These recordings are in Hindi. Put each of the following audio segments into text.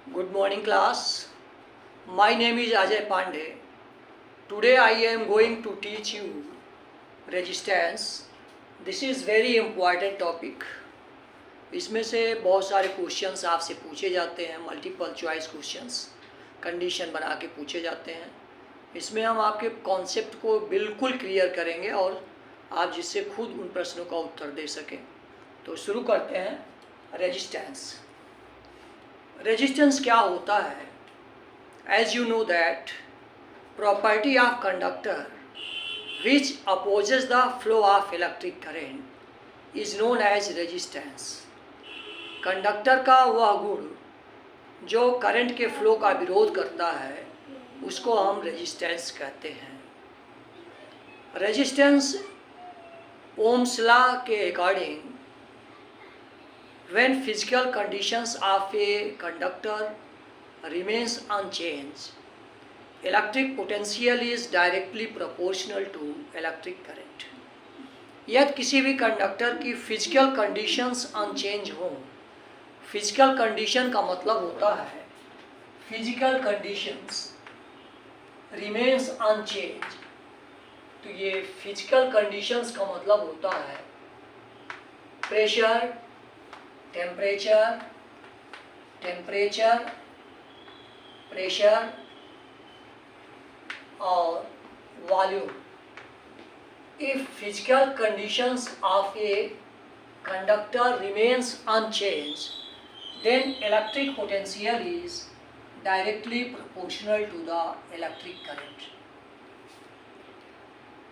Good morning class. My name is Ajay Pandey. Today I am going to teach you resistance. This is very important topic. इसमें से बहुत सारे क्वेश्चंस आपसे पूछे जाते हैं, मल्टीपल चॉइस क्वेश्चंस कंडीशन बना के पूछे जाते हैं। इसमें हम आपके कॉन्सेप्ट को बिल्कुल क्लियर करेंगे और आप जिससे खुद उन प्रश्नों का उत्तर दे सकें। तो शुरू करते हैं। रेजिस्टेंस क्या होता है? As you know that property of conductor which opposes the flow of electric current is known as resistance. Conductor का वह गुण जो करंट के फ्लो का विरोध करता है उसको हम रेजिस्टेंस कहते हैं। रेजिस्टेंस ओम्स लॉ के according when physical conditions of a conductor remains unchanged, electric potential is directly proportional to electric current। यदि किसी भी कंडक्टर की फिजिकल कंडीशंस अनचेंज हों, फिजिकल कंडीशन का मतलब होता है फिजिकल कंडीशंस रिमेन्स अनचेंज। तो ये फिजिकल कंडीशंस का मतलब होता है प्रेशर, टेम्परेचर, प्रेशर और volume. If physical conditions of a conductor remains unchange then electric potential is directly proportional to the electric current.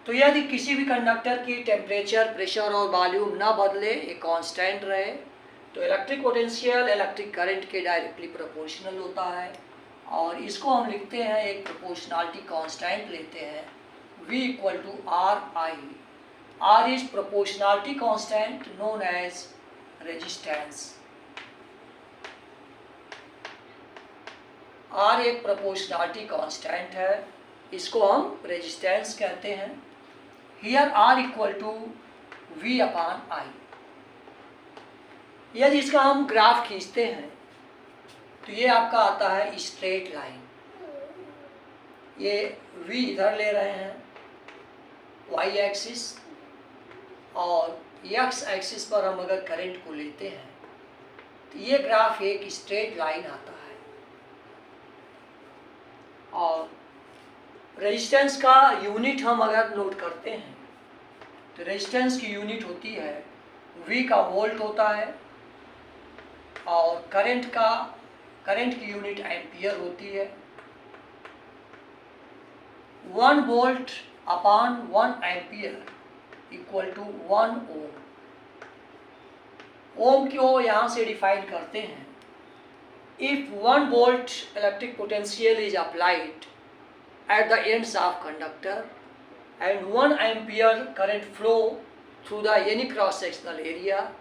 तो यदि किसी भी कंडक्टर की टेम्परेचर, प्रेशर और वॉल्यूम ना बदले, एक कांस्टेंट रहे, तो इलेक्ट्रिक पोटेंशियल इलेक्ट्रिक करंट के डायरेक्टली प्रोपोर्शनल होता है। और इसको हम लिखते हैं, एक प्रोपोर्शनलिटी कांस्टेंट लेते हैं V equal to RI। R is proportionality constant known as resistance. R एक प्रोपोर्शनलिटी कांस्टेंट है, इसको हम रेजिस्टेंस कहते हैं। Here R equal to V upon I। यदि इसका हम ग्राफ खींचते हैं तो ये आपका आता है स्ट्रेट लाइन। ये V इधर ले रहे हैं y एक्सिस, और x एक्सिस पर हम अगर करंट को लेते हैं तो ये ग्राफ एक स्ट्रेट लाइन आता है। और रेजिस्टेंस का यूनिट हम अगर नोट करते हैं तो रेजिस्टेंस की यूनिट होती है V का वोल्ट होता है, और करंट की यूनिट एम्पियर होती है। 1 volt upon 1 ampere equal to 1 ohm. Ohm को यहाँ से डिफाइन करते हैं। If 1 volt electric potential is applied at the ends of conductor and 1 ampere current flow through the any cross sectional area,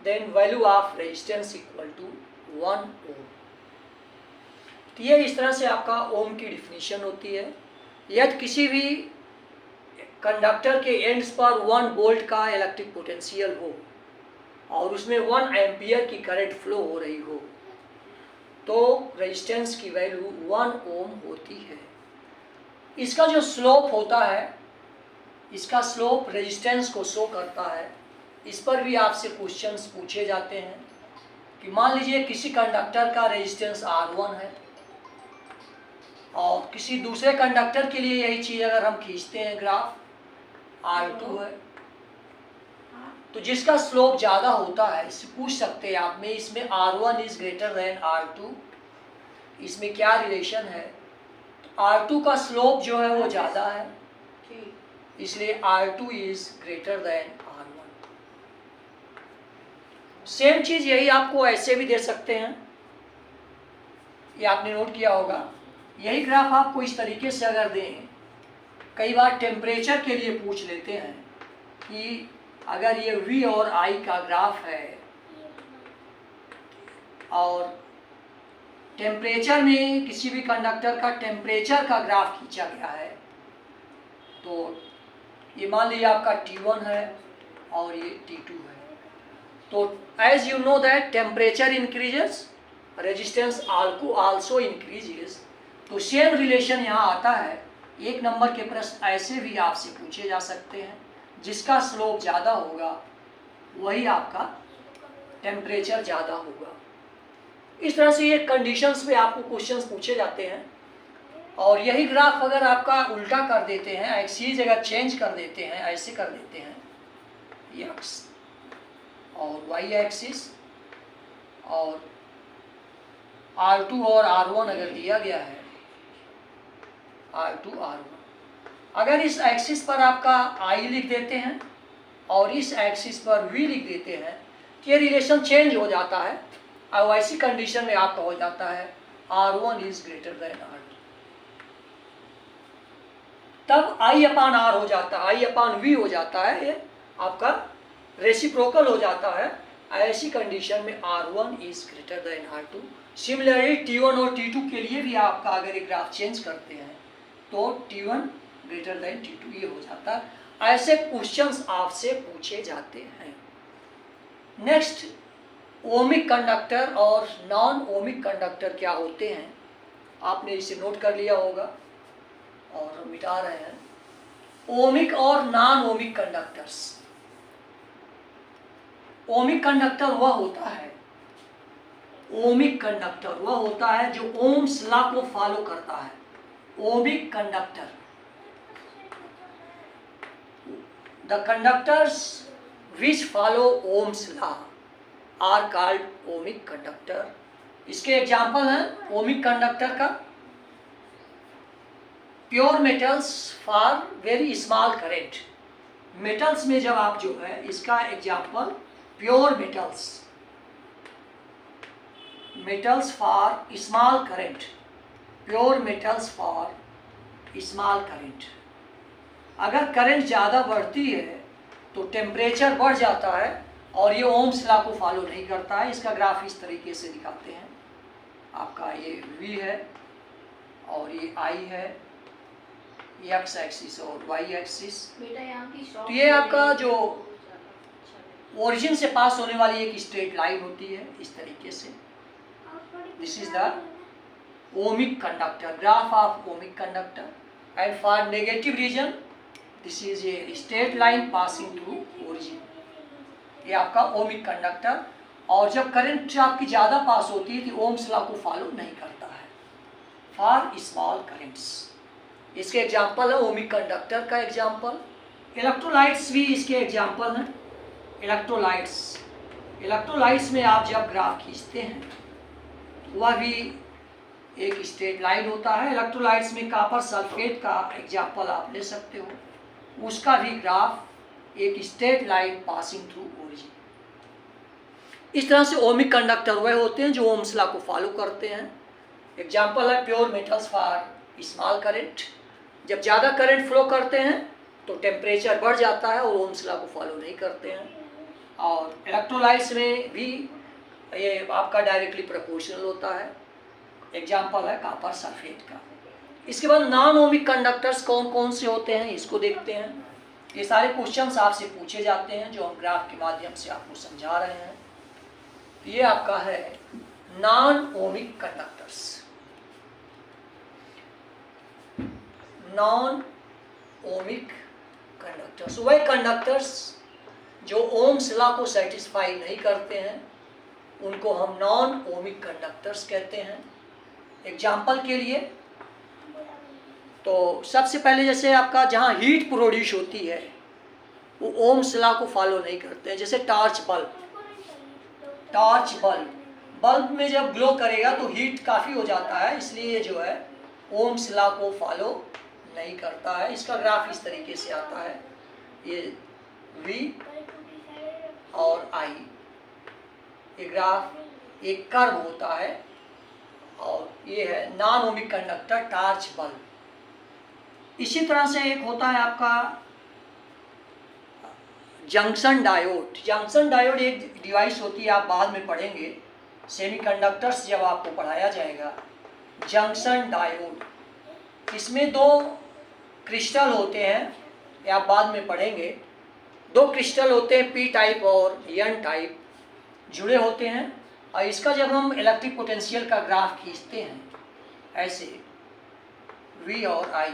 then value of resistance equal to 1 ohm। तो ये इस तरह से आपका ओम की डिफिनीशन होती है। यदि किसी भी कंडक्टर के एंड्स पर 1 वोल्ट का इलेक्ट्रिक पोटेंशियल हो और उसमें 1 एम्पियर की करंट फ्लो हो रही हो तो रेजिस्टेंस की वैल्यू 1 ओम होती है। इसका जो स्लोप होता है, इसका स्लोप रेजिस्टेंस को शो करता है। इस पर भी आपसे क्वेश्चंस पूछे जाते हैं कि मान लीजिए किसी कंडक्टर का रेजिस्टेंस R1 है और किसी दूसरे कंडक्टर के लिए यही चीज़ अगर हम खींचते हैं ग्राफ R2 है, तो जिसका स्लोप ज़्यादा होता है इससे पूछ सकते हैं आप में, इसमें R1 is greater then R2, इसमें क्या रिलेशन है? तो R2 का स्लोप जो है वो ज़्यादा है, इसलिए R2 is greater than R1। Same चीज़ यही आपको ऐसे भी दे सकते हैं, ये आपने नोट किया होगा। यही ग्राफ आपको इस तरीके से अगर दें, कई बार टेम्परेचर के लिए पूछ लेते हैं कि अगर ये V और I का ग्राफ है और टेम्परेचर में किसी भी कंडक्टर का टेम्परेचर का ग्राफ खींचा गया है, तो ये मान लीजिए आपका T1 है और ये T2 है। तो as you know that temperature increases, resistance also increases, तो सेम रिलेशन यहाँ आता है। 1 नंबर के प्रश्न ऐसे भी आपसे पूछे जा सकते हैं, जिसका स्लोप ज़्यादा होगा वही आपका टेम्परेचर ज़्यादा होगा। इस तरह से ये कंडीशंस पे आपको क्वेश्चंस पूछे जाते हैं। और यही ग्राफ अगर आपका उल्टा कर देते हैं, एक्सिस अगर चेंज कर देते हैं, ऐसे कर देते हैं, एक्स और वाई एक्सिस और R2 और R1 अगर दिया गया है, R2 R1, अगर इस एक्सिस पर आपका I लिख देते हैं और इस एक्सिस पर V लिख देते हैं, तो ये रिलेशन चेंज हो जाता है। और ऐसी कंडीशन में आपका हो जाता है R1 is greater then R2, तब I/R हो जाता है, I/V हो जाता है, ये आपका रेसिप्रोकल हो जाता है। ऐसी कंडीशन में R1 is greater then R2। Similarly T1 और T2 के लिए भी आपका अगर एक ग्राफ चेंज करते हैं तो T1 ग्रेटर देन T2 ये हो जाता है। ऐसे क्वेश्चंस आपसे पूछे जाते हैं। नेक्स्ट, ओमिक कंडक्टर और नॉन ओमिक कंडक्टर क्या होते हैं, आपने इसे नोट कर लिया होगा और हम मिटा रहे हैं। ओमिक और non ohmic conductors. Ohmic conductor वह होता है, ओमिक कंडक्टर वह होता है जो ओम्स लॉ को फॉलो करता है। Ohmic conductor, the conductors which follow Ohm's law are called ohmic conductor. इसके एग्जाम्पल हैं ओमिक कंडक्टर का, pure metals for very small current. Metals में जब आप जो है, इसका example pure metals, metals for small current, pure metals for small current. अगर करंट ज़्यादा बढ़ती है तो टेम्परेचर बढ़ जाता है और ये ओम्स लॉ को फॉलो नहीं करता है। इसका ग्राफ इस तरीके से दिखाते हैं। आपका ये V है और ये I है, एक्स एक्सिस और वाई एक्सिस। तो ये आपका जो ओरिजिन से पास होने वाली एक स्ट्रेट लाइन होती है इस तरीके से। This is the ohmic conductor, graph of ohmic conductor. And for negative reason this is a straight line passing through origin. ये आपका ओमिक कंडक्टर। और जब करंट आपकी ज़्यादा पास होती है तो ओम्स लॉ को फॉलो नहीं करता है फॉर स्मॉल करेंट्स। इसके एग्जाम्पल है ओमिक कंडक्टर का एग्जाम्पल। इलेक्ट्रोलाइट्स भी इसके एग्जाम्पल हैं। इलेक्ट्रोलाइट्स, इलेक्ट्रोलाइट्स में आप जब ग्राफ खींचते हैं वह भी एक स्ट्रेट लाइन होता है। इलेक्ट्रोलाइट्स में कॉपर सल्फेट का एग्जाम्पल आप ले सकते हो, उसका भी ग्राफ एक straight line passing through origin. इस तरह से ओमिक कंडक्टर वह होते हैं जो ओम्स लॉ को फॉलो करते हैं। एग्जाम्पल है pure metals for small current. जब ज़्यादा करंट फ्लो करते हैं तो टेम्परेचर बढ़ जाता है और ओम्स लॉ को फॉलो नहीं करते हैं। और इलेक्ट्रोलाइट्स में भी ये आपका डायरेक्टली प्रोपोर्शनल होता है। एग्जाम्पल है कॉपर सल्फेट का। इसके बाद नॉन ओमिक कंडक्टर्स कौन कौन से होते हैं इसको देखते हैं। ये सारे क्वेश्चंस आपसे पूछे जाते हैं जो हम ग्राफ के माध्यम से आपको समझा रहे हैं। ये आपका है non ohmic conductors. Non ohmic conductors वह कंडक्टर्स जो ओम्स लॉ को सेटिस्फाई नहीं करते हैं, उनको हम नॉन ओमिक कंडक्टर्स कहते हैं। एग्जाम्पल के लिए तो सबसे पहले जैसे आपका जहाँ हीट प्रोड्यूस होती है वो ओम्स लॉ को फॉलो नहीं करते हैं। जैसे torch bulb, torch bulb, bulb में जब ग्लो करेगा तो हीट काफ़ी हो जाता है, इसलिए जो है ओम्स लॉ को फॉलो नहीं करता है। इसका ग्राफ इस तरीके से आता है। ये V और I, ये ग्राफ एक कर्व होता है। और ये है non ohmic conductor torch bulb. इसी तरह से एक होता है आपका जंक्शन डायोड। जंक्शन डायोड एक डिवाइस होती है, आप बाद में पढ़ेंगे सेमीकंडक्टर्स जब आपको पढ़ाया जाएगा। जंक्शन डायोड, इसमें दो क्रिस्टल होते हैं, ये आप बाद में पढ़ेंगे। दो क्रिस्टल होते हैं P टाइप और N टाइप, जुड़े होते हैं और इसका जब हम इलेक्ट्रिक पोटेंशियल का ग्राफ खींचते हैं ऐसे V और I,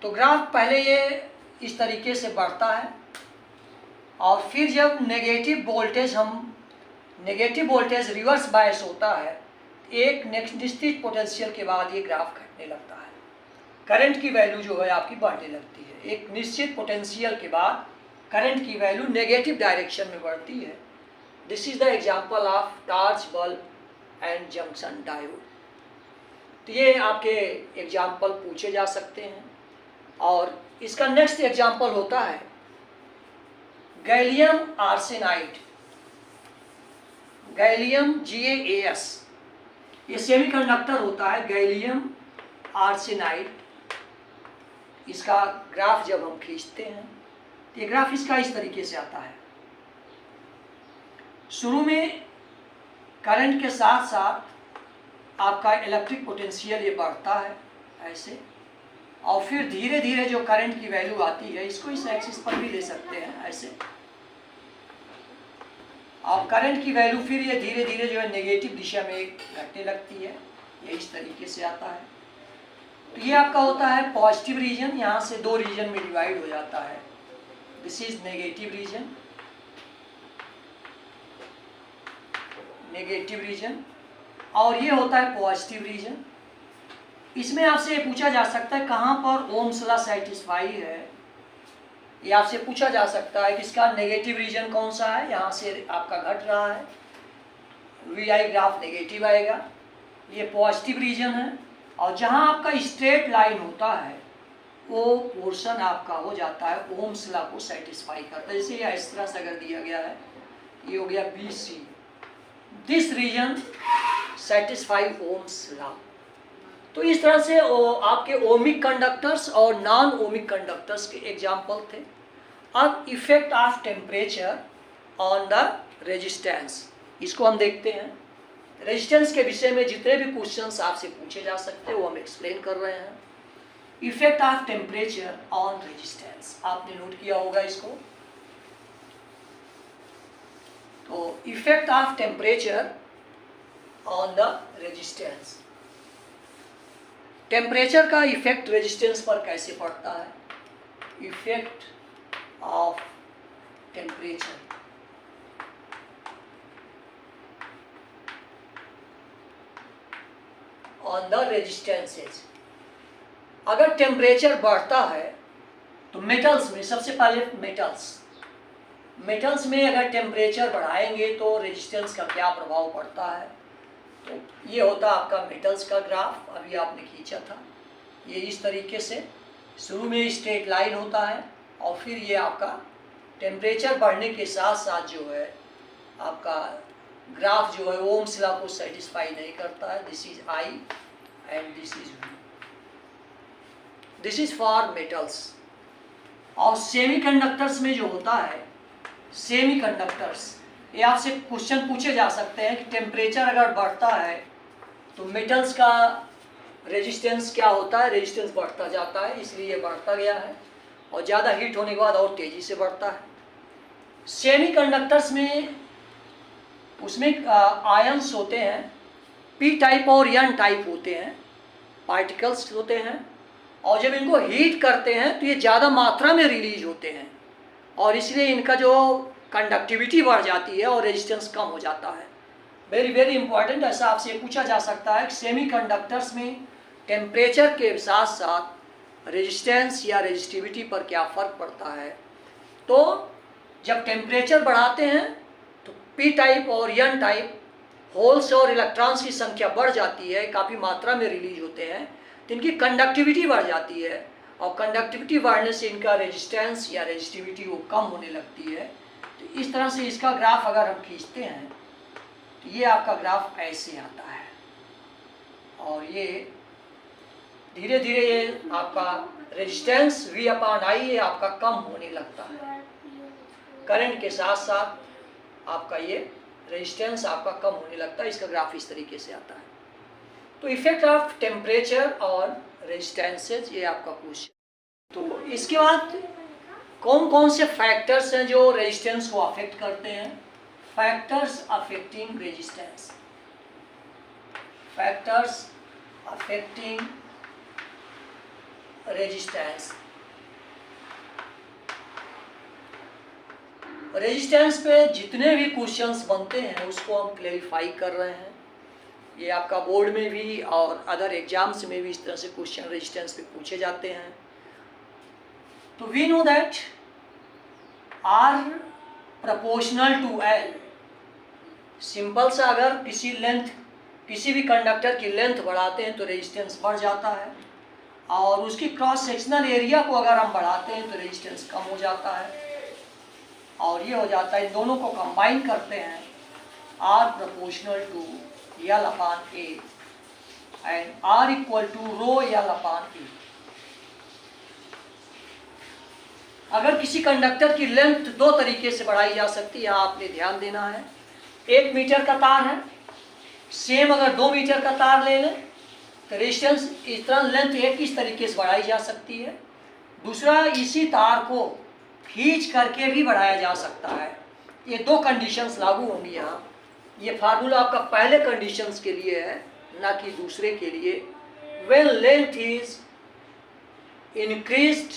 तो ग्राफ पहले ये इस तरीके से बढ़ता है और फिर जब नेगेटिव वोल्टेज रिवर्स बायस होता है, एक निश्चित पोटेंशियल के बाद ये ग्राफ घटने लगता है। करंट की वैल्यू जो है आपकी बढ़ने लगती है। एक निश्चित पोटेंशियल के बाद करंट की वैल्यू नेगेटिव डायरेक्शन में बढ़ती है। This is the example of torch bulb and junction diode. तो ये आपके एग्जाम्पल पूछे जा सकते हैं। और इसका नेक्स्ट एग्जाम्पल होता है गैलियम आर्सेनाइड, गैलियम GaAs। ये सेमीकंडक्टर होता है गैलियम आर्सेनाइड। इसका ग्राफ जब हम खींचते हैं तो ये ग्राफ इसका इस तरीके से आता है। शुरू में करंट के साथ साथ आपका इलेक्ट्रिक पोटेंशियल ये बढ़ता है ऐसे, और फिर धीरे धीरे जो करंट की वैल्यू आती है, इसको इस एक्सिस पर भी ले सकते हैं ऐसे, और करंट की वैल्यू फिर ये धीरे धीरे जो है नेगेटिव दिशा में घटने लगती है। ये इस तरीके से आता है। तो ये आपका होता है पॉजिटिव रीजन। यहाँ से दो रीजन में डिवाइड हो जाता है। दिस इज नेगेटिव रीजन, और ये होता है पॉजिटिव रीजन। इसमें आपसे ये पूछा जा सकता है कहाँ पर ओम्स लॉ सेटिस्फाई है। ये आपसे पूछा जा सकता है कि इसका नेगेटिव रीजन कौन सा है। यहाँ से आपका घट रहा है, VI ग्राफ नेगेटिव आएगा। ये पॉजिटिव रीजन है, और जहाँ आपका स्ट्रेट लाइन होता है वो पोर्शन आपका हो जाता है ओम्स लॉ को सेटिस्फाई करता है। जैसे ये इस तरह से अगर दिया गया है, ये हो गया BC, this region satisfy Ohm's law. तो इस तरह से आपके ओमिक कंडक्टर्स और नॉन ओमिक कंडक्टर्स के एग्जाम्पल थे। अब effect of temperature on the resistance, इसको हम देखते हैं। रेजिस्टेंस के विषय में जितने भी क्वेश्चंस आपसे पूछे जा सकते हैं वो हम एक्सप्लेन कर रहे हैं। Effect of temperature on resistance, आपने नोट किया होगा इसको। तो effect of temperature on the resistance, temperature का इफेक्ट रेजिस्टेंस पर कैसे पड़ता है। Effect of temperature on the resistances. अगर टेम्परेचर बढ़ता है तो मेटल्स में, सबसे पहले मेटल्स में अगर टेम्परेचर बढ़ाएंगे तो रेजिस्टेंस का क्या प्रभाव पड़ता है। तो ये होता है आपका मेटल्स का ग्राफ, अभी आपने खींचा था। ये इस तरीके से शुरू में स्ट्रेट लाइन होता है, और फिर ये आपका टेम्परेचर बढ़ने के साथ साथ जो है आपका ग्राफ जो है ओम्स लॉ को सेटिस्फाई नहीं करता है। This is I and this is V। This is for metals. और सेमीकंडक्टर्स में जो होता है, सेमीकंडक्टर्स, ये आपसे क्वेश्चन पूछे जा सकते हैं कि टेम्परेचर अगर बढ़ता है तो मेटल्स का रेजिस्टेंस क्या होता है। रेजिस्टेंस बढ़ता जाता है, इसलिए ये बढ़ता गया है, और ज़्यादा हीट होने के बाद और तेज़ी से बढ़ता है। सेमीकंडक्टर्स में उसमें आयंस होते हैं, P टाइप और N टाइप होते हैं, पार्टिकल्स होते हैं, और जब इनको हीट करते हैं तो ये ज़्यादा मात्रा में रिलीज होते हैं, और इसलिए इनका जो कंडक्टिविटी बढ़ जाती है और रेजिस्टेंस कम हो जाता है। Very very important. ऐसा आपसे पूछा जा सकता है कि सेमीकंडक्टर्स में टेम्परेचर के साथ साथ रेजिस्टेंस या रेजिस्टिविटी पर क्या फ़र्क पड़ता है। तो जब टेम्परेचर बढ़ाते हैं तो P टाइप और N टाइप होल्स और इलेक्ट्रॉन्स की संख्या बढ़ जाती है, काफ़ी मात्रा में रिलीज होते हैं, तो इनकी कंडक्टिविटी बढ़ जाती है, और कंडक्टिविटी बढ़ने से इनका रेजिस्टेंस या रेजिस्टिविटी वो कम होने लगती है। तो इस तरह से इसका ग्राफ अगर हम खींचते हैं तो ये आपका ग्राफ ऐसे आता है, और ये धीरे धीरे ये आपका रेजिस्टेंस V/I ये आपका कम होने लगता है। करंट के साथ साथ आपका ये रेजिस्टेंस आपका कम होने लगता है। इसका ग्राफ इस तरीके से आता है। तो इफेक्ट ऑफ टेम्परेचर और रेजिस्टेंसेज, ये आपका क्वेश्चन। तो इसके बाद कौन कौन से फैक्टर्स हैं जो रेजिस्टेंस को अफेक्ट करते हैं। factors affecting resistance. Factors affecting resistance. Resistance पे जितने भी क्वेश्चंस बनते हैं उसको हम क्लेरिफाई कर रहे हैं। ये आपका बोर्ड में भी और अदर एग्जाम्स में भी इस तरह से क्वेश्चन रेजिस्टेंस पे पूछे जाते हैं। तो we know that R proportional to L. Simple सा, अगर किसी भी कंडक्टर की लेंथ बढ़ाते हैं तो रेजिस्टेंस बढ़ जाता है, और उसकी क्रॉस सेक्शनल एरिया को अगर हम बढ़ाते हैं तो रेजिस्टेंस कम हो जाता है। और ये हो जाता है, इन दोनों को कंबाइन करते हैं, R proportional to L upon A and R equal to rho L upon A. अगर किसी कंडक्टर की लेंथ दो तरीके से बढ़ाई जा सकती है, आपने ध्यान देना है। 1 मीटर का तार है, सेम अगर 2 मीटर का तार ले लें तो रेजिस्टेंस इस तरह लेंथ एक इस तरीके से बढ़ाई जा सकती है। दूसरा, इसी तार को खींच करके भी बढ़ाया जा सकता है। ये 2 कंडीशंस लागू होंगी यहाँ। ये फार्मूला आपका पहले कंडीशंस के लिए है, ना कि दूसरे के लिए। When length is increased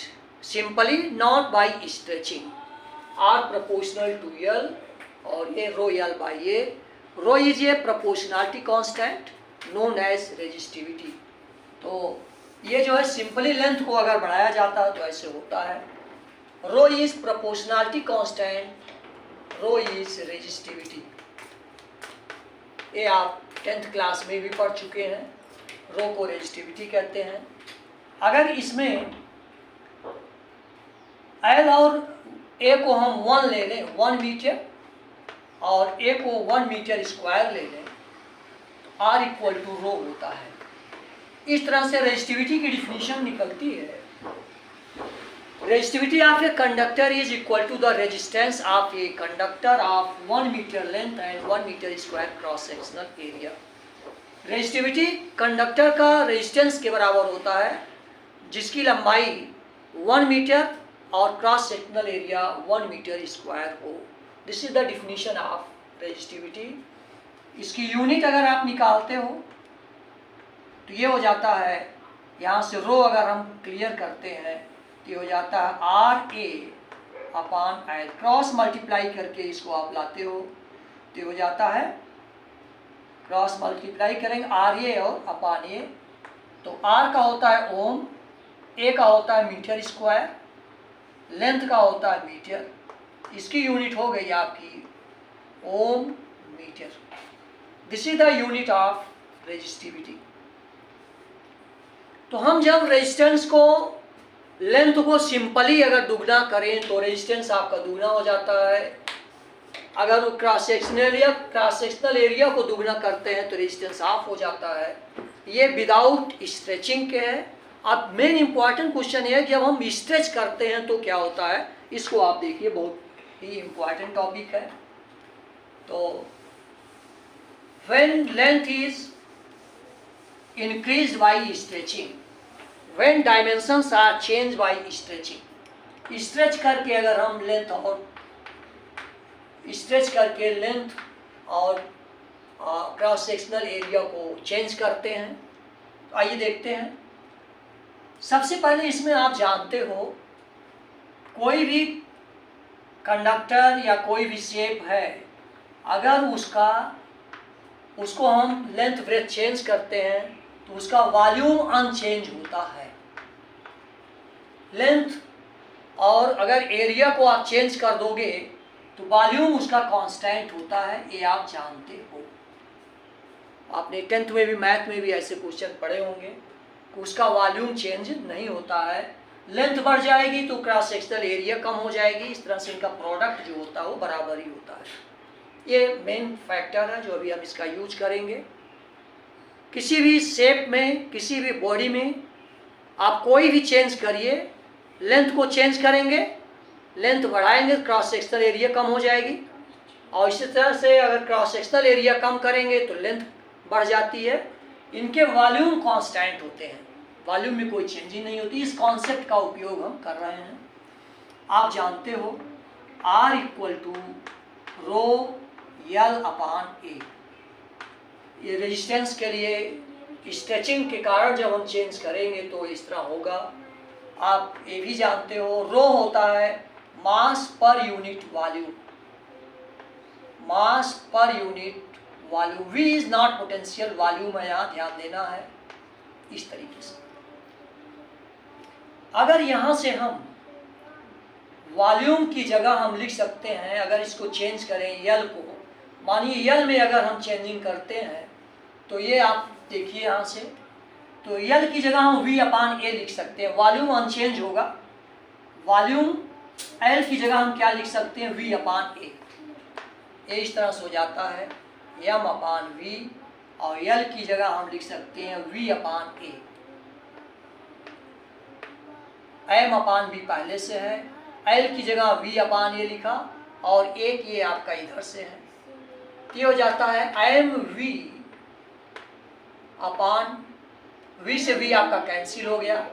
simply not by stretching, R proportional to L और ये rho L by A. Rho is a proportionality constant known as resistivity. तो ये जो है सिंपली लेंथ को अगर बढ़ाया जाता है तो ऐसे होता है। Rho is proportionality constant, rho is resistivity. ये आप 10th क्लास में भी पढ़ चुके हैं। रो को रेजिस्टिविटी कहते हैं। अगर इसमें एल और ए को हम 1 ले लें, 1 मीटर, और ए को 1 मीटर स्क्वायर ले लें, तो आर इक्वल टू रो होता है। इस तरह से रेजिस्टिविटी की डिफिनीशन निकलती है। Resistivity of a conductor is equal to the resistance of a conductor of 1 metre length and 1 metre square cross sectional area. Resistivity conductor का रेजिस्टेंस के बराबर होता है जिसकी लंबाई 1 मीटर और cross sectional area 1 metre square हो। This is the definition of resistivity. इसकी यूनिट अगर आप निकालते हो तो ये हो जाता है, यहाँ से रो अगर हम क्लियर करते हैं तो ये हो जाता है R A upon L. Cross multiply करके इसको आप लाते हो तो ये हो जाता है, क्रॉस मल्टीप्लाई करेंगे आर ए और अपान ए, तो आर का होता है ओम, ए का होता है मीटर स्क्वायर, लेंथ का होता है मीटर। इसकी यूनिट हो गई आपकी ohm metre. This is the unit of resistivity. तो हम जब रेजिस्टेंस को, लेंथ को सिंपली अगर दुगना करें तो रेजिस्टेंस आपका दुगना हो जाता है। अगर वो क्रॉस सेक्शनल एरिया को दुगना करते हैं तो रेजिस्टेंस हाफ हो जाता है। ये विदाउट स्ट्रेचिंग के है। अब मेन इंपॉर्टेंट क्वेश्चन है कि जब हम स्ट्रेच करते हैं तो क्या होता है, इसको आप देखिए, बहुत ही इंपॉर्टेंट टॉपिक है। तो when length is increased by stretching, when dimensions are changed by stretching। Stretch करके अगर हम लेंथ और क्रॉस सेक्शनल एरिया को चेंज करते हैं तो आइए देखते हैं। सबसे पहले इसमें आप जानते हो, कोई भी कंडक्टर या कोई भी शेप है, अगर उसको हम लेंथ ब्रेथ चेंज करते हैं तो उसका वॉल्यूम अनचेंज होता है। लेंथ और अगर एरिया को आप चेंज कर दोगे तो वॉल्यूम उसका कांस्टेंट होता है, ये आप जानते हो। आपने 10th में भी, मैथ में भी ऐसे क्वेश्चन पढ़े होंगे कि उसका वॉल्यूम चेंज नहीं होता है। लेंथ बढ़ जाएगी तो क्रॉस सेक्शनल एरिया कम हो जाएगी। इस तरह से इनका प्रोडक्ट जो होता है वो बराबर ही होता है। ये मेन फैक्टर है जो अभी हम इसका यूज करेंगे। किसी भी शेप में, किसी भी बॉडी में आप कोई भी चेंज करिए, लेंथ को चेंज करेंगे, लेंथ बढ़ाएंगे क्रॉस सेक्शनल एरिया कम हो जाएगी, और इसी तरह से अगर क्रॉस सेक्शनल एरिया कम करेंगे तो लेंथ बढ़ जाती है। इनके वॉल्यूम कांस्टेंट होते हैं, वॉल्यूम में कोई चेंजिंग नहीं होती। इस कॉन्सेप्ट का उपयोग हम कर रहे हैं। आप जानते हो R equal to rho L upon ए। ये रेजिस्टेंस के लिए स्ट्रेचिंग के कारण जब हम चेंज करेंगे तो इस तरह होगा। आप ये भी जानते हो रो होता है मास पर यूनिट वॉल्यूम, मास पर unit volume. V is not potential volume है, यहाँ ध्यान देना है। इस तरीके से अगर यहाँ से हम वॉल्यूम की जगह हम लिख सकते हैं, अगर इसको चेंज करें यल को, मानिए यल में अगर हम चेंजिंग करते हैं तो ये आप देखिए यहाँ से, तो यल की जगह हम वी अपान ए लिख सकते हैं, वॉल्यूम अनचेंज होगा। वॉल्यूम एल की जगह हम क्या लिख सकते हैं, वी अपान ए। इस तरह से हो जाता है एम अपान वी, और यल की जगह हम लिख सकते हैं वी अपान ए। एम अपान बी पहले से है, एल की जगह वी अपान ए लिखा, और एक ये आपका इधर से है, ये हो जाता है एम वी अपान वी से वी आपका कैंसिल हो गया,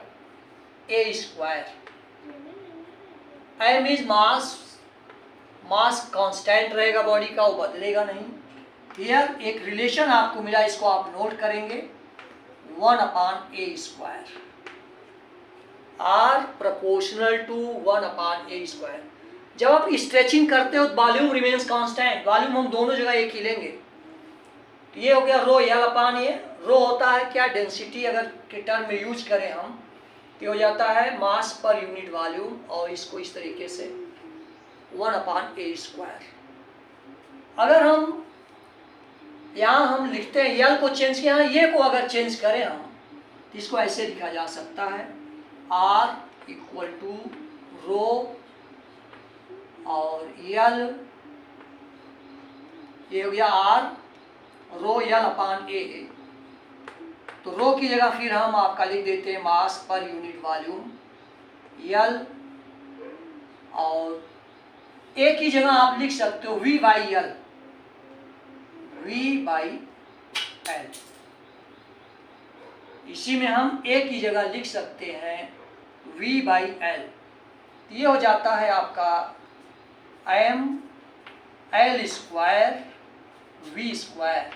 A square. M is mass, mass constant रहेगा बॉडी का, वो बदलेगा नहीं। हियर एक रिलेशन आपको मिला, इसको आप नोट करेंगे, 1 upon A square, R proportional to 1 upon A square. जब आप स्ट्रेचिंग करते हो तो वॉल्यूम रिमेन्स कांस्टेंट, वॉल्यूम हम दोनों जगह एक ही लेंगे। तो ये हो गया रो एल अपान ए। रो होता है क्या, डेंसिटी अगर के टर्म में यूज करें हम, तो हो जाता है मास पर यूनिट वॉल्यूम, और इसको इस तरीके से 1 अपान ए स्क्वायर। अगर हम यहाँ हम लिखते हैं यल को चेंज किया, ये को अगर चेंज करें हम तो इसको ऐसे लिखा जा सकता है, आर इक्वल टू रो और यल, ये हो गया are row L upon A. तो रो की जगह फिर हम आपका लिख देते हैं मास पर यूनिट वॉल्यूम यल, और ए की जगह आप लिख सकते हो V by L, V by L. इसी में हम ए की जगह लिख सकते हैं वी बाई एल। ये हो जाता है आपका M L square V square.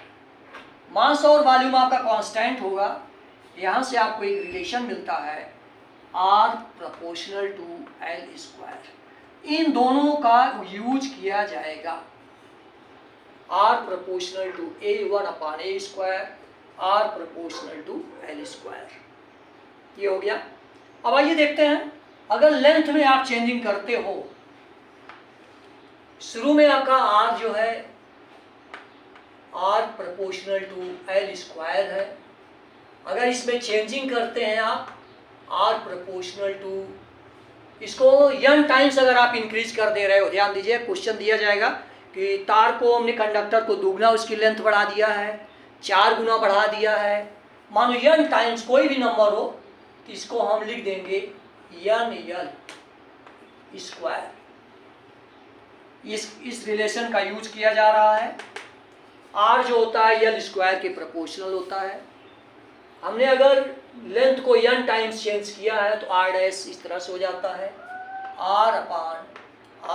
Mass और वॉल्यूम आपका कांस्टेंट होगा, यहाँ से आपको एक रिलेशन मिलता है R proportional to L square. इन दोनों का यूज किया जाएगा, R proportional to A 1 upon A square, R proportional to L square. ये हो गया। अब आइए देखते हैं, अगर लेंथ में आप चेंजिंग करते हो, शुरू में आपका आर जो है R proportional to L square है। अगर इसमें चेंजिंग करते हैं आप आर प्रोपोर्शनल टू, इसको n टाइम्स अगर आप इंक्रीज कर दे रहे हो, ध्यान दीजिए क्वेश्चन दिया जाएगा कि तार को हमने कंडक्टर को दुगना उसकी लेंथ बढ़ा दिया है, 4 गुना बढ़ा दिया है, मानो n टाइम्स कोई भी नंबर हो, तो इसको हम लिख देंगे n यल स्क्वायर। इस रिलेशन का यूज किया जा रहा है। r जो होता है यल स्क्वायर के प्रोपोर्शनल होता है। हमने अगर लेंथ को n टाइम्स चेंज किया है तो r डैश इस तरह से हो जाता है, r upon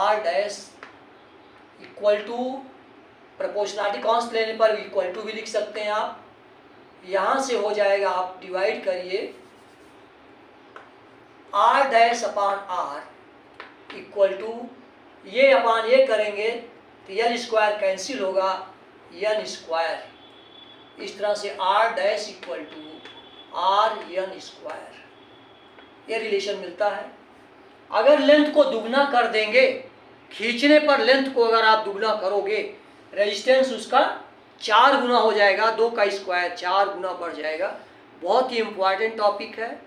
r dash equal to, proportionality const लेने पर इक्वल टू भी लिख सकते हैं आप। यहाँ से हो जाएगा, आप डिवाइड करिए, r dash upon r equal to, ये अपान ये करेंगे तो यल स्क्वायर कैंसिल होगा, n स्क्वायर। इस तरह से r dash equal to r n square, ये रिलेशन मिलता है। अगर लेंथ को दुगना कर देंगे, खींचने पर लेंथ को अगर आप दुगना करोगे, रेजिस्टेंस उसका 4 गुना हो जाएगा, 2 का स्क्वायर 4 गुना बढ़ जाएगा। बहुत ही इम्पॉर्टेंट टॉपिक है,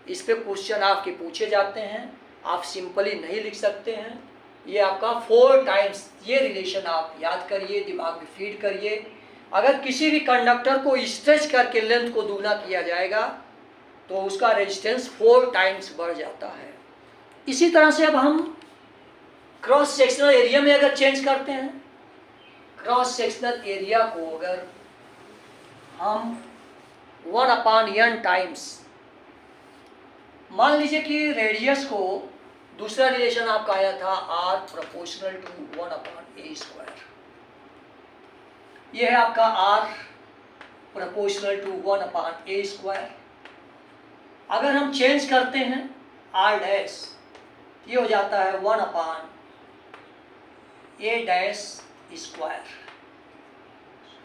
इस पे क्वेश्चन आपके पूछे जाते हैं, आप सिंपली नहीं लिख सकते हैं। ये आपका 4 टाइम्स, ये रिलेशन आप याद करिए, दिमाग में फीड करिए। अगर किसी भी कंडक्टर को स्ट्रेच करके लेंथ को दुगना किया जाएगा तो उसका रेजिस्टेंस 4 टाइम्स बढ़ जाता है। इसी तरह से अब हम क्रॉस सेक्शनल एरिया में अगर चेंज करते हैं, क्रॉस सेक्शनल एरिया को अगर हम 1 अपान n टाइम्स, मान लीजिए कि रेडियस को, दूसरा रिलेशन आपका आया था r proportional to 1 upon A square. ये है आपका r प्रोपोर्शनल टू 1/a²। अगर हम चेंज करते हैं r डैश, ये हो जाता है 1/a²।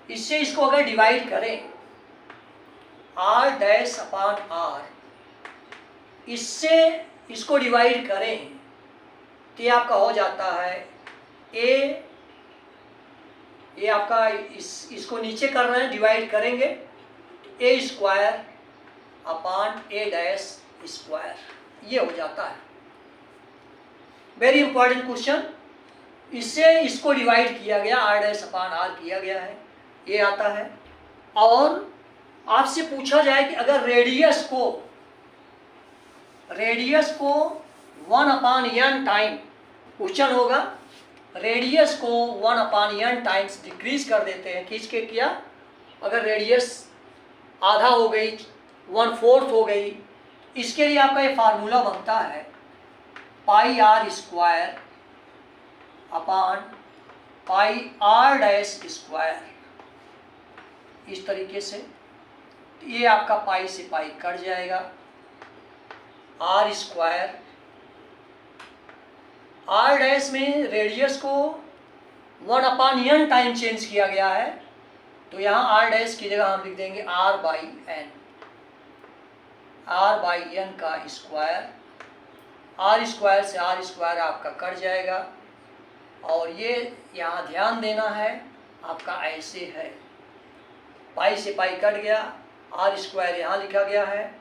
इससे इसको अगर डिवाइड करें r डैश अपान r, इससे इसको डिवाइड करें तो ये आपका हो जाता है a, ये आपका इसको नीचे कर रहे हैं, डिवाइड करेंगे a² upon a dash square, ये हो जाता है। Very important question. इससे इसको डिवाइड किया गया, r डैश अपान r किया गया है, ये आता है। और आपसे पूछा जाए कि अगर रेडियस को 1/n टाइम, क्वेश्चन होगा रेडियस को 1/n टाइम्स डिक्रीज कर देते हैं, खींच के किया, अगर रेडियस आधा हो गई, 1/4 हो गई, इसके लिए आपका ये फार्मूला बनता है πr² अपान πr डैश स्क्वायर, इस तरीके से। ये आपका पाई से पाई कट जाएगा, r²। r डैश में रेडियस को 1/n टाइम चेंज किया गया है, तो यहाँ r डैश की जगह हम लिख देंगे r/n, r/n का स्क्वायर, r² से r² आपका कट जाएगा। और ये यहाँ ध्यान देना है आपका ऐसे है, पाई से पाई कट गया, r² यहाँ लिखा गया है,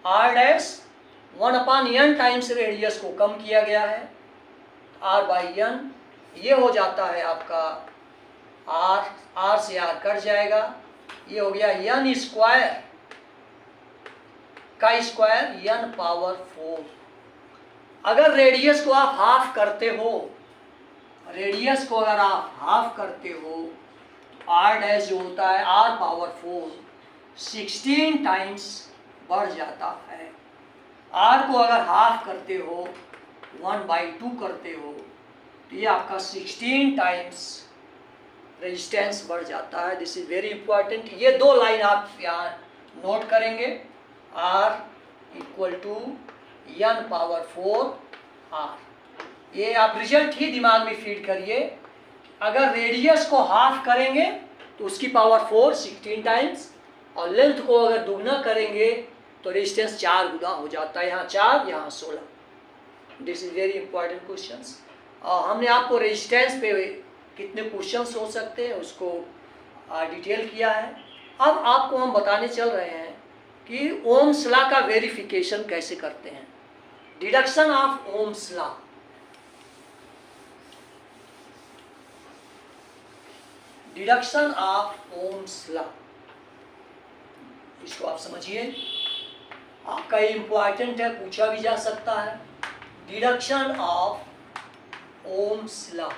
r dash 1/n times radius को कम किया गया है, r/n, ये हो जाता है आपका r से r कट जाएगा, ये हो गया n² का स्क्वायर, n⁴। अगर रेडियस को आप हाफ करते हो, रेडियस को अगर आप हाफ करते हो, तो r डैश जो होता है r⁴ 16 टाइम्स बढ़ जाता है। r को अगर हाफ करते हो, 1/2 करते हो, तो ये आपका 16 टाइम्स रेजिस्टेंस बढ़ जाता है। This is very important. ये दो लाइन आप यहाँ नोट करेंगे, r = n⁴r। ये आप रिजल्ट ही दिमाग में फीड करिए। अगर रेडियस को हाफ करेंगे तो उसकी पावर 4 16 टाइम्स, और लेंथ को अगर दुगना करेंगे तो रेजिस्टेंस 4 गुना हो जाता है, यहाँ 4 यहाँ 16। This is very important questions. हमने आपको रेजिस्टेंस पे कितने क्वेश्चंस हो सकते हैं उसको डिटेल किया है। अब आपको हम बताने चल रहे हैं कि ओम्स लॉ का वेरिफिकेशन कैसे करते हैं, deduction of Ohm's law. Deduction of Ohm's law, इसको आप समझिए, आपका इंपॉर्टेंट है, पूछा भी जा सकता है। डिडक्शन ऑफ ओम्स लॉ,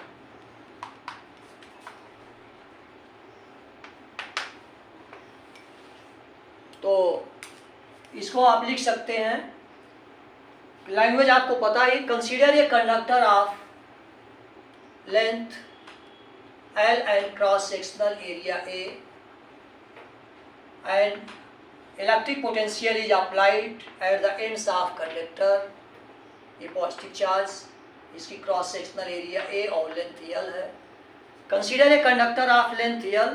तो इसको आप लिख सकते हैं, लैंग्वेज आपको पता है। Consider a conductor of length L and cross sectional area A, and electric potential is applied at the ends of conductor, a positive charge, इसकी क्रॉस सेक्शनल एरिया A और लेंथ L है। Consider a conductor of length L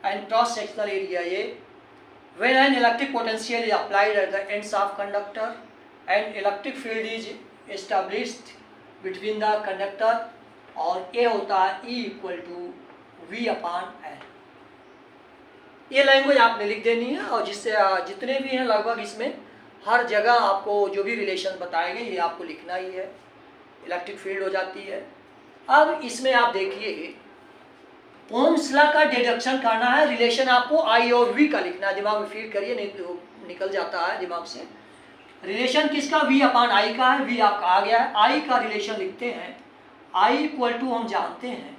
and cross sectional area A, when an electric potential is applied at the ends of conductor and electric field is established between the conductor, और A होता है E = V/N। ये लैंग्वेज आपने लिख देनी है, और जिससे जितने भी हैं लगभग इसमें हर जगह आपको जो भी रिलेशन बताए गए ये आपको लिखना ही है। इलेक्ट्रिक फील्ड हो जाती है। अब इसमें आप देखिए, ओम्स लॉ का डिडक्शन करना है, रिलेशन आपको I और V का लिखना है, दिमाग में फीड करिए नहीं तो निकल जाता है दिमाग से। रिलेशन किसका? V/I का है, V आपका आ गया है। I का रिलेशन लिखते हैं, I = हम जानते हैं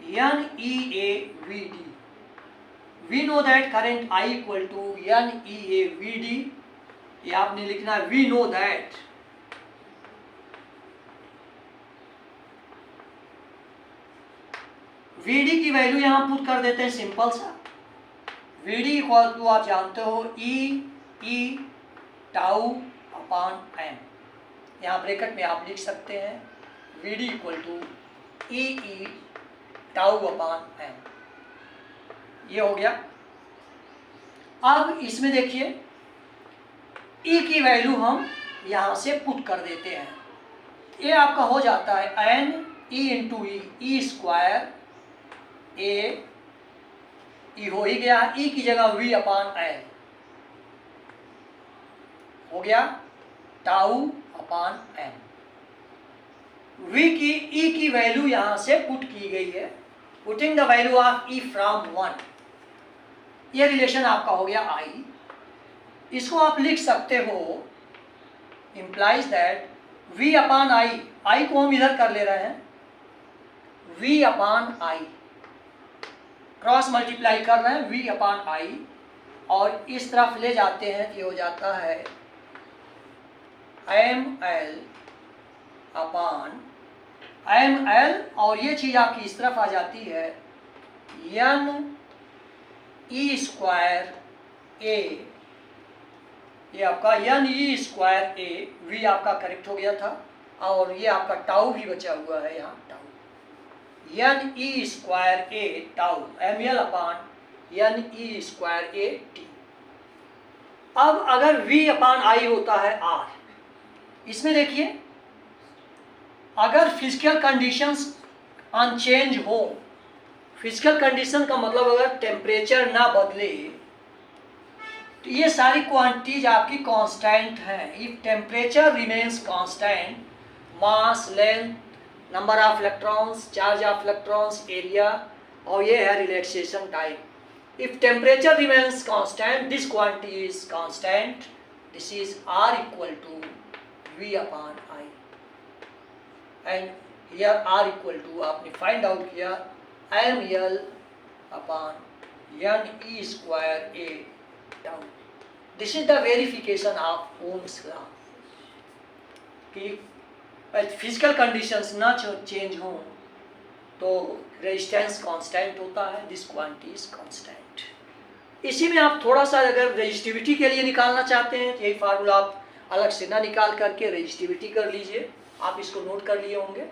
NEA/VD। We know that current I = NEA/VD। ये आपने लिखना है, we know that Vd की वैल्यू यहाँ पुट कर देते हैं सिंपल सा, Vd इक्वल टू आप जानते हो E टाउ अपॉन m, यहाँ ब्रैकेट में आप लिख सकते हैं Vd equal to E tau upon m, ये हो गया। अब इसमें देखिए E की वैल्यू हम यहाँ से पुट कर देते हैं, ये आपका हो जाता है n E into E square ए, ई हो ही गया, ई की जगह v अपान एल हो गया, टाउ अपान एम। v की e की वैल्यू यहां से पुट की गई है, putting the value of e from 1, ये रिलेशन आपका हो गया i। इसको आप लिख सकते हो implies that v upon i को हम इधर कर ले रहे हैं, v upon i cross multiply कर रहे हैं v अपान i, और इस तरफ ले जाते हैं, ये हो जाता है ml अपान ml, और ये चीज़ आपकी इस तरफ आ जाती है n e स्क्वायर a, ये आपका n e square a, v आपका करेक्ट हो गया था, और ये आपका टाउ भी बचा हुआ है यहाँ, tau n e square a tau ml upon n e square a t। अब अगर v अपान i होता है r, इसमें देखिए अगर फिजिकल कंडीशंस अनचेंज हो, फिजिकल कंडीशन का मतलब अगर टेम्परेचर ना बदले तो ये सारी क्वांटिटीज आपकी कांस्टेंट हैं। If temperature remains constant, mass, length, number of electrons, charge of electrons, area, और ये है relaxation time. If temperature remains constant, this quantity is constant, this is r equal to v upon i, and here r equal to आपने फाइंड आउट किया ml upon n e square a tau. This is the verification of Ohm's law कि फिजिकल कंडीशंस ना चेंज हो तो रेजिस्टेंस कांस्टेंट होता है, दिस क्वांटिटी इज कांस्टेंट। इसी में आप थोड़ा सा अगर रेजिस्टिविटी के लिए निकालना चाहते हैं तो यही फार्मूला आप अलग से ना निकाल करके रेजिस्टिविटी कर लीजिए, आप इसको नोट कर लिए होंगे।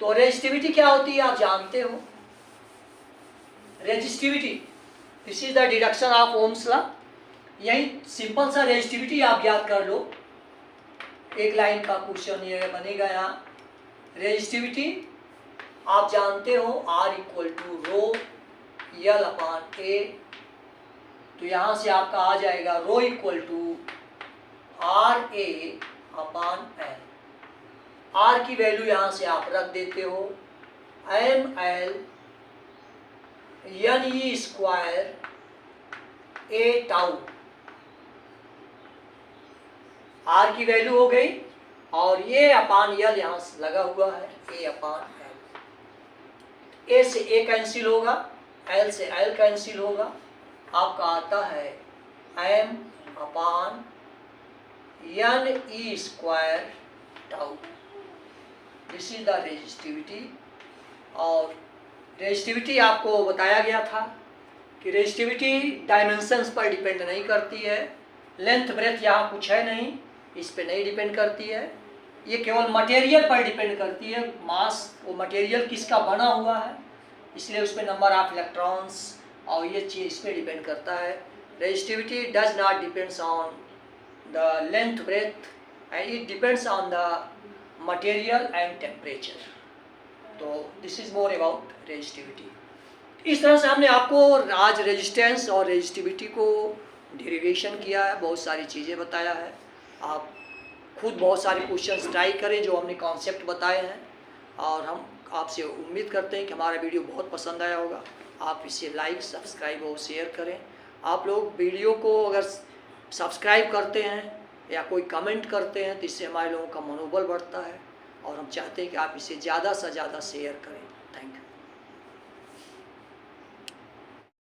तो रेजिस्टिविटी क्या होती है आप जानते हो, resistivity, this is the deduction of Ohm's law. यही सिंपल सा रेजिस्टिविटी आप याद कर लो, एक लाइन का क्वेश्चन ये बनेगा यहाँ। रेजिस्टिविटी आप जानते हो R equal to rho L upon A, तो यहाँ से आपका आ जाएगा rho equal to R A upon L. R की वैल्यू यहाँ से आप रख देते हो ml n e square a tau, R की वैल्यू हो गई, और ये अपान यल यहाँ से लगा हुआ है a अपान एल। a से a कैंसिल होगा, l से l कैंसिल होगा, आपका आता है m upon n e square tau. This is the resistivity. और रेजिस्टिविटी आपको बताया गया था कि रेजिस्टिविटी डायमेंशंस पर डिपेंड नहीं करती है, लेंथ ब्रेथ यहाँ कुछ है नहीं, इस पे नहीं डिपेंड करती है, ये केवल मटेरियल पर डिपेंड करती है, मास, वो मटेरियल किसका बना हुआ है, इसलिए उस पर नंबर ऑफ इलेक्ट्रॉन्स और ये चीज़ इस पर डिपेंड करता है। Resistivity does not depends on the length breadth and it depends on the material and temperature. तो this is more about resistivity. इस तरह से हमने आपको आज रेजिस्टेंस और रेजिस्टिविटी को डेरिवेशन किया है, बहुत सारी चीज़ें बताया है। आप खुद बहुत सारे क्वेश्चंस ट्राई करें जो हमने कॉन्सेप्ट बताए हैं, और हम आपसे उम्मीद करते हैं कि हमारा वीडियो बहुत पसंद आया होगा। आप इसे लाइक, सब्सक्राइब और शेयर करें। आप लोग वीडियो को अगर सब्सक्राइब करते हैं या कोई कमेंट करते हैं तो इससे हमारे लोगों का मनोबल बढ़ता है, और हम चाहते हैं कि आप इसे ज़्यादा से ज़्यादा शेयर करें।